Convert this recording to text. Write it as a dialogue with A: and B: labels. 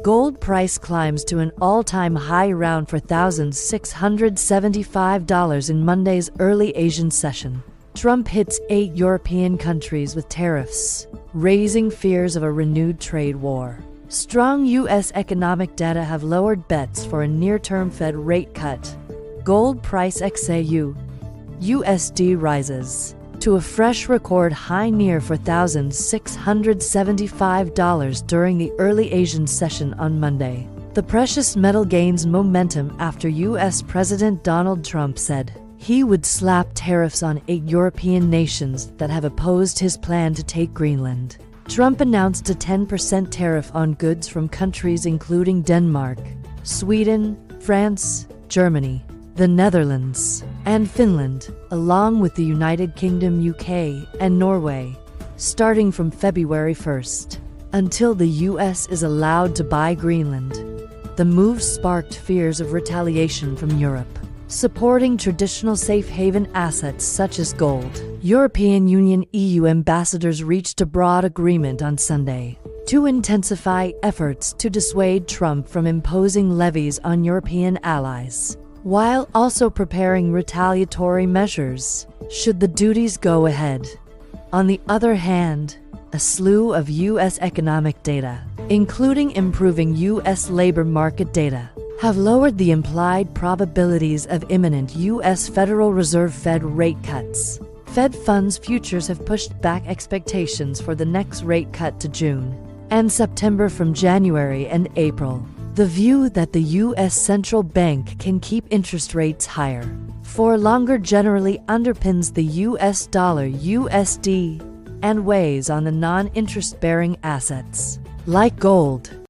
A: Gold price climbs to an all-time high around $4,675 in Monday's early Asian session. Trump hits 8 European countries with tariffs, raising fears of a renewed trade war. Strong U.S. economic data have lowered bets for a near-term Fed rate cut. Gold price XAUUSD rises to a fresh record high near $4,675 during the early Asian session on Monday. The precious metal gains momentum after U.S. President Donald Trump said he would slap tariffs on 8 European nations that have opposed his plan to take Greenland. Trump announced a 10% tariff on goods from countries including Denmark, Sweden, France, Germany, the Netherlands, and Finland, along with the United Kingdom, UK, and Norway, starting from February 1st, until the US is allowed to buy Greenland. The move sparked fears of retaliation from Europe, supporting traditional safe haven assets such as gold. European Union (EU) ambassadors reached a broad agreement on Sunday to intensify efforts to dissuade Trump from imposing levies on European allies, while also preparing retaliatory measures should the duties go ahead. On the other hand, a slew of U.S. economic data, including improving U.S. labor market data, have lowered the implied probabilities of imminent U.S. Federal Reserve Fed rate cuts. Fed funds futures have pushed back expectations for the next rate cut to June and September from January and April. The view that the U.S. Central Bank can keep interest rates higher for longer generally underpins the U.S. dollar (USD) and weighs on the non-interest-bearing assets, like gold.